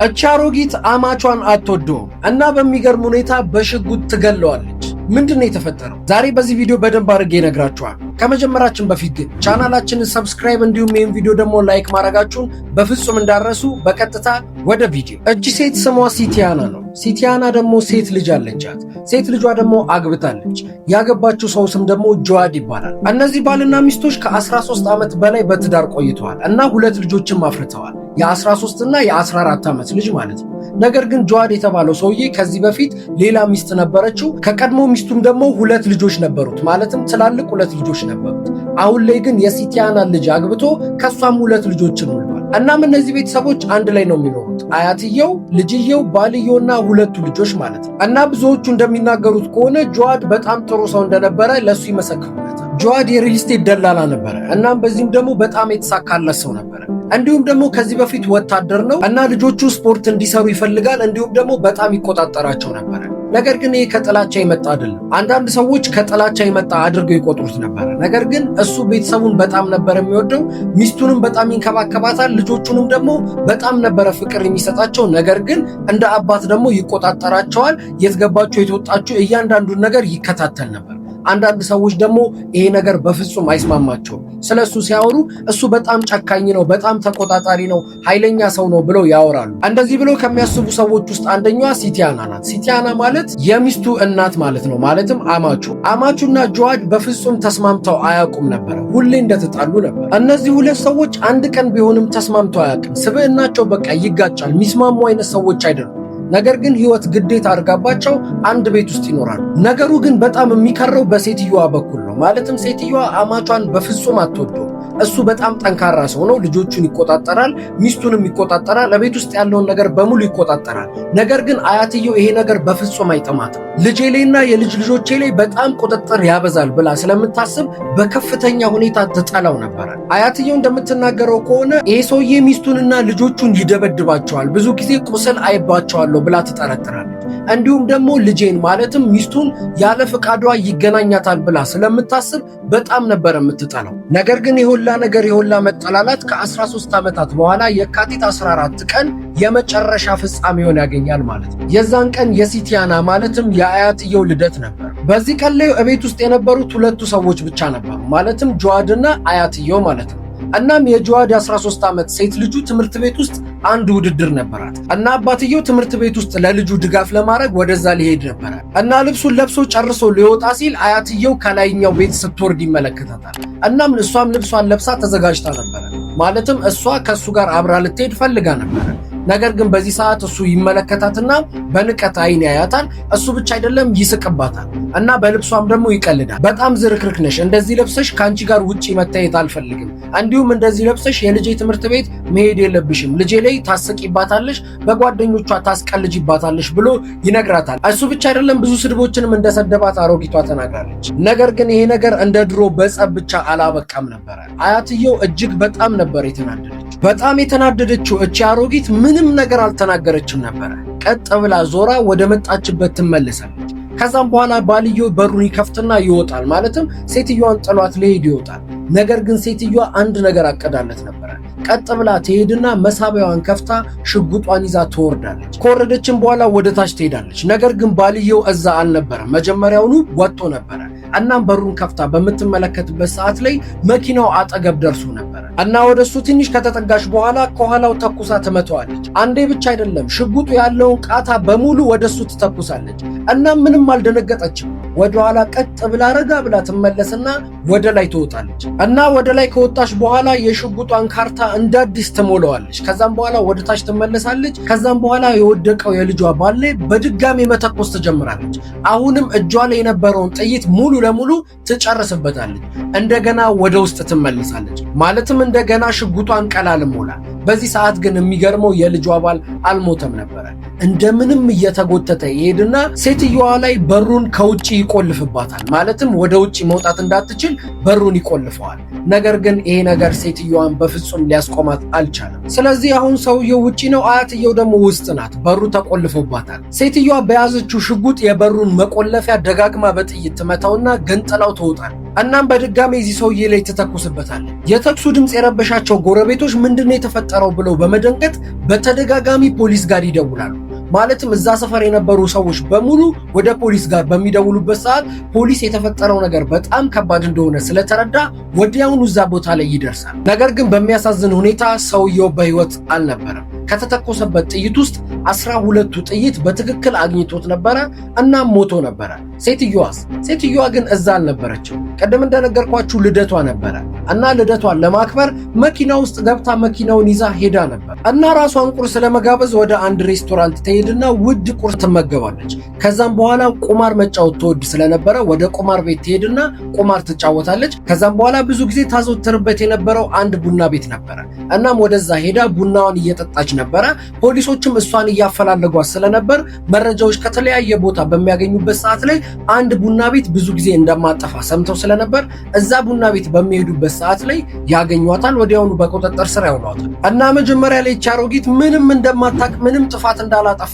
እቺ አሮጊት አማቿን አትወደውም እና በሚገርም ሁኔታ በሽጉጥ ትገለዋለች። ምንድነው የተፈጠረው? ዛሬ በዚህ ቪዲዮ በደንብ አድርጌ እነግራችኋለሁ። ከመጀመራችን በፊት ግን ቻናላችንን ሰብስክራይብ እንዲሁም ይህን ቪዲዮ ደግሞ ላይክ ማድረጋችሁን በፍጹም እንዳረሱ። በቀጥታ ወደ ቪዲዮ። እቺ ሴት ስሟ ሲቲያና ነው። ሲቲያና ደግሞ ሴት ልጅ አለቻት። ሴት ልጇ ደግሞ አግብታለች። ያገባችው ሰው ስም ደግሞ ጆዋድ ይባላል። እነዚህ ባልና ሚስቶች ከ13 ዓመት በላይ በትዳር ቆይተዋል እና 2 ልጆችም አፍርተዋል። የ13 እና የ14 ዓመት ልጅ ማለት ነው። ነገር ግን ጆዋድ የተባለው ሰውዬ ከዚህ በፊት ሌላ ሚስት ነበረችው። ከቀድሞ ሚስቱም ደግሞ 2 ልጆች ነበሩት፣ ማለትም ትላልቅ 2 ልጆች ነበሩት። አሁን ላይ ግን የሲቲያና ልጅ አግብቶ ከሷም 2 ልጆችን ወልዷል። እናም እነዚህ ቤተሰቦች አንድ ላይ ነው የሚኖሩት። አያትየው፣ ልጅየው፣ ባልየውና 2 ልጆች ማለት ነው። እና ብዙዎቹ እንደሚናገሩት ከሆነ ጆዋድ በጣም ጥሩ ሰው እንደነበረ ለሱ ይመሰክሩለታል። ጆዋድ የሪል ስቴት ደላላ ነበረ። እናም በዚህም ደግሞ በጣም የተሳካለት ሰው ነበረ። እንዲሁም ደግሞ ከዚህ በፊት ወታደር ነው እና ልጆቹ ስፖርት እንዲሰሩ ይፈልጋል። እንዲሁም ደግሞ በጣም ይቆጣጠራቸው ነበረ። ነገር ግን ይሄ ከጥላቻ የመጣ አይደለም። አንዳንድ ሰዎች ከጥላቻ የመጣ አድርገው ይቆጥሩት ነበረ። ነገር ግን እሱ ቤተሰቡን በጣም ነበር የሚወደው። ሚስቱንም በጣም ይንከባከባታል። ልጆቹንም ደግሞ በጣም ነበረ ፍቅር የሚሰጣቸው። ነገር ግን እንደ አባት ደግሞ ይቆጣጠራቸዋል። የት ገባችሁ የት ወጣችሁ እያንዳንዱን ነገር ይከታተል ነበር። አንዳንድ ሰዎች ደግሞ ይሄ ነገር በፍጹም አይስማማቸውም። ስለሱ ሲያወሩ እሱ በጣም ጨካኝ ነው፣ በጣም ተቆጣጣሪ ነው፣ ኃይለኛ ሰው ነው ብለው ያወራሉ። እንደዚህ ብለው ከሚያስቡ ሰዎች ውስጥ አንደኛዋ ሲቲያና ናት። ሲቲያና ማለት የሚስቱ እናት ማለት ነው። ማለትም አማቹና ጆዋድ በፍጹም ተስማምተው አያውቁም ነበር። ሁሌ እንደተጣሉ ነበር። እነዚህ 2 ሰዎች አንድ ቀን ቢሆንም ተስማምተው አያውቅም። ስብዕናቸው በቃ ይጋጫል። የሚስማሙ አይነት ሰዎች አይደሉም። ነገር ግን ህይወት ግዴታ አድርጋባቸው አንድ ቤት ውስጥ ይኖራሉ። ነገሩ ግን በጣም የሚከረው በሴትዮዋ በኩል ነው። ማለትም ሴትዮዋ አማቿን በፍጹም አትወደው። እሱ በጣም ጠንካራ ሰው ነው። ልጆቹን ይቆጣጠራል፣ ሚስቱንም ይቆጣጠራል፣ ለቤት ውስጥ ያለውን ነገር በሙሉ ይቆጣጠራል። ነገር ግን አያትየው ይሄ ነገር በፍጹም አይጥማትም። ልጄ ላይና የልጅ ልጆቼ ላይ በጣም ቁጥጥር ያበዛል ብላ ስለምታስብ በከፍተኛ ሁኔታ ትጠላው ነበር። አያትየው እንደምትናገረው ከሆነ ይሄ ሰውዬ ሚስቱንና ልጆቹን ይደበድባቸዋል፣ ብዙ ጊዜ ቁስል አይባቸዋለሁ ብላ ትጠረጥራለች። እንዲሁም ደግሞ ልጄን ማለትም ሚስቱን ያለ ፍቃዷ ይገናኛታል ብላ ስለምታስብ በጣም ነበር የምትጠላው። ነገር ግን የሁላ መጠላላት ከ13 ዓመታት በኋላ የካቲት 14 ቀን የመጨረሻ ፍጻሜውን ያገኛል ማለት ነው። የዛን ቀን የሲቲያና ማለትም የአያትየው ልደት ነበር። በዚህ ቀን ላይ እቤት ውስጥ የነበሩት 2 ሰዎች ብቻ ነበሩ፣ ማለትም ጆዋድና አያትየው ማለት ነው። እናም የጆዋድ 13 ዓመት ሴት ልጁ ትምህርት ቤት ውስጥ አንድ ውድድር ነበራት እና አባትየው ትምህርት ቤት ውስጥ ለልጁ ድጋፍ ለማድረግ ወደዛ ሊሄድ ነበረ እና ልብሱን ለብሶ ጨርሶ ሊወጣ ሲል አያትየው ከላይኛው ቤት ስትወርድ ይመለከታታል። እናም እሷም ልብሷን ለብሳ ተዘጋጅታ ነበረ። ማለትም እሷ ከሱ ጋር አብራ ልትሄድ ፈልጋ ነበረ። ነገር ግን በዚህ ሰዓት እሱ ይመለከታትና በንቀት አይን ያያታል። እሱ ብቻ አይደለም ይስቅባታል እና በልብሷም ደግሞ ይቀልዳል። በጣም ዝርክርክ ነሽ፣ እንደዚህ ለብሰሽ ከአንቺ ጋር ውጪ መታየት አልፈልግም፣ እንዲሁም እንደዚህ ለብሰሽ የልጄ ትምህርት ቤት መሄድ የለብሽም፣ ልጄ ላይ ታስቂባታለሽ፣ በጓደኞቿ ታስቀልጂባታለሽ ብሎ ይነግራታል። እሱ ብቻ አይደለም ብዙ ስድቦችንም እንደሰደባት አሮጊቷ ተናግራለች። ነገር ግን ይሄ ነገር እንደ ድሮ በጸብ ብቻ አላበቃም ነበረ። አያትየው እጅግ በጣም ነበር የተናደደችው እቺ አሮጊት ምንም ነገር አልተናገረችም ነበረ። ቀጥ ብላ ዞራ ወደ መጣችበት ትመለሳለች። ከዛም በኋላ ባልየው በሩን ይከፍትና ይወጣል። ማለትም ሴትዮዋን ጥሏት ሊሄድ ይወጣል። ነገር ግን ሴትዮዋ አንድ ነገር አቀዳለት ነበረ። ቀጥ ብላ ትሄድና መሳቢያዋን ከፍታ ሽጉጧን ይዛ ትወርዳለች። ከወረደችም በኋላ ወደ ታች ትሄዳለች። ነገር ግን ባልየው እዛ አልነበረም፣ መጀመሪያውኑ ወጥቶ ነበረ። እናም በሩን ከፍታ በምትመለከትበት ሰዓት ላይ መኪናው አጠገብ ደርሶ ነበረ እና ወደሱ ትንሽ ከተጠጋች በኋላ ከኋላው ተኩሳ ትመታዋለች። አንዴ ብቻ አይደለም፣ ሽጉጡ ያለውን ቃታ በሙሉ ወደሱ ትተኩሳለች። እናም ምንም አልደነገጠችም። ወደኋላ ቀጥ ብላ ረጋ ብላ ትመለስና ወደ ላይ ትወጣለች እና ወደ ላይ ከወጣች በኋላ የሽጉጧን ካርታ እንደ አዲስ ትሞላዋለች። ከዛም በኋላ ወደ ታች ትመለሳለች። ከዛም በኋላ የወደቀው የልጇ ባል ላይ በድጋሚ መተኮስ ትጀምራለች። አሁንም እጇ ላይ የነበረውን ጥይት ሙሉ ለሙሉ ትጨርስበታለች። እንደገና ወደ ውስጥ ትመለሳለች። ማለትም እንደገና ሽጉጧን ቀላል ሞላ። በዚህ ሰዓት ግን የሚገርመው የልጇ ባል አልሞተም ነበረ። እንደምንም እየተጎተተ ይሄድና ሴትዮዋ ላይ በሩን ከውጪ ይቆልፍባታል። ማለትም ወደ ውጪ መውጣት እንዳትችል በሩን ይቆልፈዋል። ነገር ግን ይሄ ነገር ሴትዮዋን በፍጹም ሊያስቆማት አልቻለም። ስለዚህ አሁን ሰውየው ውጪ ነው፣ አያትየው ደግሞ ውስጥ ናት። በሩ ተቆልፎባታል። ሴትዮዋ በያዘችው ሽጉጥ የበሩን መቆለፊያ ደጋግማ በጥይት ትመታውና ገንጥላው ትወጣል። እናም በድጋሚ እዚህ ሰውዬ ላይ ተተኩስበታል። የተኩሱ ድምፅ የረበሻቸው ጎረቤቶች ምንድነው የተፈጠረው ብለው በመደንገጥ በተደጋጋሚ ፖሊስ ጋር ይደውላሉ። ማለትም እዛ ሰፈር የነበሩ ሰዎች በሙሉ ወደ ፖሊስ ጋር በሚደውሉበት ሰዓት ፖሊስ የተፈጠረው ነገር በጣም ከባድ እንደሆነ ስለተረዳ ወዲያውኑ እዛ ቦታ ላይ ይደርሳል። ነገር ግን በሚያሳዝን ሁኔታ ሰውየው በህይወት አልነበረም። ከተተኮሰበት ጥይት ውስጥ 12ቱ ጥይት በትክክል አግኝቶት ነበረ እና ሞቶ ነበረ። ሴትዮዋ ግን እዛ አልነበረችም። ቀደም እንደነገርኳችሁ ልደቷ ነበረ እና ልደቷን ለማክበር መኪና ውስጥ ገብታ መኪናውን ይዛ ሄዳ ነበር እና ራሷን ቁርስ ለመጋበዝ ወደ አንድ ሬስቶራንት ትሄድና ውድ ቁርስ ትመገባለች። ከዛም በኋላ ቁማር መጫወት ትወድ ስለነበረ ወደ ቁማር ቤት ትሄድና ቁማር ትጫወታለች። ከዛም በኋላ ብዙ ጊዜ ታዘወትርበት የነበረው አንድ ቡና ቤት ነበረ። እናም ወደዛ ሄዳ ቡናዋን እየጠጣች ነበረ። ፖሊሶችም እሷን እያፈላለጓት ስለነበር መረጃዎች ከተለያየ ቦታ በሚያገኙበት ሰዓት ላይ አንድ ቡና ቤት ብዙ ጊዜ እንደማጠፋ ሰምተው ስለነበር እዛ ቡና ቤት በሚሄዱበት ሰዓት ላይ ያገኟታል። ወዲያውኑ በቁጥጥር ስር ያውሏታል እና መጀመሪያ ላይ ቻሮጊት ምንም እንደማታቅ ምንም ጥፋት እንዳላጠፋችና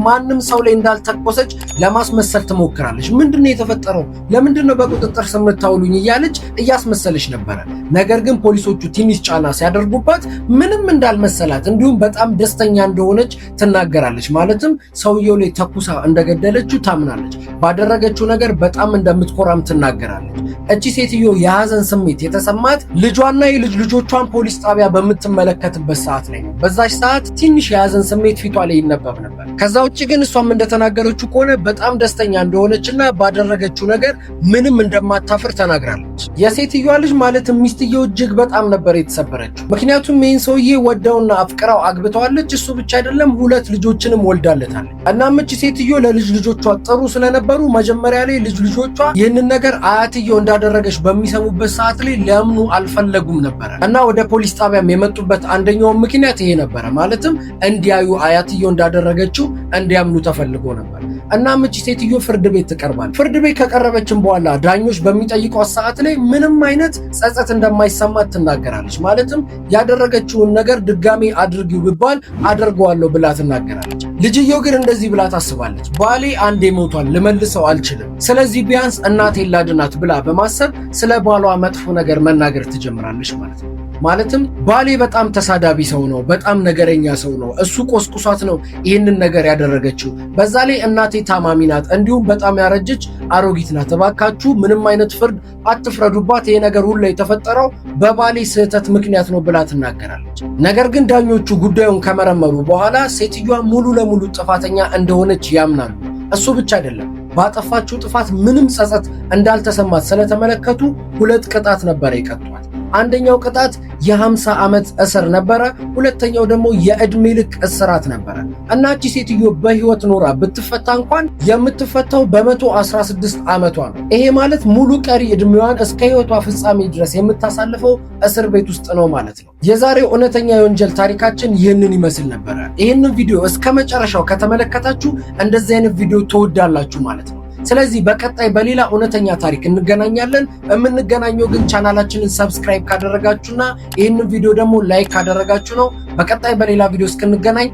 ማንም ሰው ላይ እንዳልተኮሰች ለማስመሰል ትሞክራለች። ምንድነው የተፈጠረው? ለምንድነው በቁጥጥር ስር የምታውሉኝ? እያለች እያስመሰለች ነበረ። ነገር ግን ፖሊሶቹ ትንሽ ጫና ሲያደርጉባት ምንም እንዳልመሰላት እንዲሁም በጣም ደስተኛ እንደሆነች ትናገራለች። ማለትም ሰውየው ላይ ተኩሳ እንደገደለችው ታምናለች። ባደረገችው ነገር በጣም እንደምትኮራም ትናገራለች። እቺ ሴትዮ የሐዘን ስሜት የተሰማት ልጇና የልጅ ልጆቿን ፖሊስ ጣቢያ በምትመለከትበት ሰዓት ላይ ነው። በዛች ሰዓት ትንሽ የሐዘን ስሜት ፊቷ ላይ ይነበብ ነበር። ከዛ ውጭ ግን እሷም እንደተናገረችው ከሆነ በጣም ደስተኛ እንደሆነችና ባደረገችው ነገር ምንም እንደማታፍር ተናግራለች። የሴትዮዋ ልጅ ማለትም ሚስትየው እጅግ በጣም ነበር የተሰበረችው። ምክንያቱም ይህን ሰውዬ ወደውና አፍቅራው አግብተዋለች። እሱ ብቻ አይደለም 2 ልጆችንም ወልዳለታለች። እናም እቺ ሴትዮ ለልጅ ልጆቿ ጥሩ ስለነበሩ መጀመሪያ ላይ ልጅ ልጆቿ ይህንን ነገር አያትየው እንዳደረገች በሚሰሙበት ሰዓት ላይ ሊያምኑ አልፈለጉም ነበረ እና ወደ ፖሊስ ጣቢያም የመጡበት አንደኛው ምክንያት ይሄ ነበረ። ማለትም እንዲያዩ አያትየው እንዳደረገችው እንዲያምኑ ተፈልጎ ነበር። እናም እቺ ሴትዮ ፍርድ ቤት ትቀርባለች። ፍርድ ቤት ከቀረበችም በኋላ ዳኞች በሚጠይቋት ሰዓት ላይ ምንም አይነት ጸጸት እንደማይሰማት ትናገራለች። ማለትም ያደረገችውን ነገር ድጋሚ አድርጊው ቢባል አደርገዋለሁ ብላ ትናገራለች። ልጅየው ግን እንደዚህ ብላ ታስባለች። ባሌ አንዴ ሞቷል፣ ልመልሰው አልችልም። ስለዚህ ቢያንስ እናቴን ላድናት ብላ በማሰብ ስለ ባሏ መጥፎ ነገር መናገር ትጀምራለች ማለት ነው። ማለትም ባሌ በጣም ተሳዳቢ ሰው ነው፣ በጣም ነገረኛ ሰው ነው፣ እሱ ቆስቁሷት ነው ይህንን ነገር ያደረገችው። በዛ ላይ እናቴ ታማሚ ናት፣ እንዲሁም በጣም ያረጀች አሮጊት ናት። እባካችሁ ምንም አይነት ፍርድ አትፍረዱባት፣ ይሄ ነገር ሁሉ የተፈጠረው በባሌ ስህተት ምክንያት ነው ብላ ትናገራለች። ነገር ግን ዳኞቹ ጉዳዩን ከመረመሩ በኋላ ሴትዮዋ ሙሉ ለሙሉ ጥፋተኛ እንደሆነች ያምናሉ። እሱ ብቻ አይደለም፣ ባጠፋችው ጥፋት ምንም ጸጸት እንዳልተሰማት ስለተመለከቱ 2 ቅጣት ነበረ ይቀጧል። አንደኛው ቅጣት የ50 ዓመት እስር ነበረ። ሁለተኛው ደግሞ የዕድሜ ልክ እስራት ነበረ እና እቺ ሴትዮ በህይወት ኖራ ብትፈታ እንኳን የምትፈታው በ116 ዓመቷ ነው። ይሄ ማለት ሙሉ ቀሪ ዕድሜዋን እስከ ህይወቷ ፍጻሜ ድረስ የምታሳልፈው እስር ቤት ውስጥ ነው ማለት ነው። የዛሬው እውነተኛ የወንጀል ታሪካችን ይህንን ይመስል ነበረ። ይህንን ቪዲዮ እስከ መጨረሻው ከተመለከታችሁ እንደዚህ አይነት ቪዲዮ ትወዳላችሁ ማለት ነው። ስለዚህ በቀጣይ በሌላ እውነተኛ ታሪክ እንገናኛለን። የምንገናኘው ግን ቻናላችንን ሰብስክራይብ ካደረጋችሁና ይህንን ቪዲዮ ደግሞ ላይክ ካደረጋችሁ ነው። በቀጣይ በሌላ ቪዲዮ እስክንገናኝ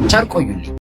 ቸር ቆዩልኝ።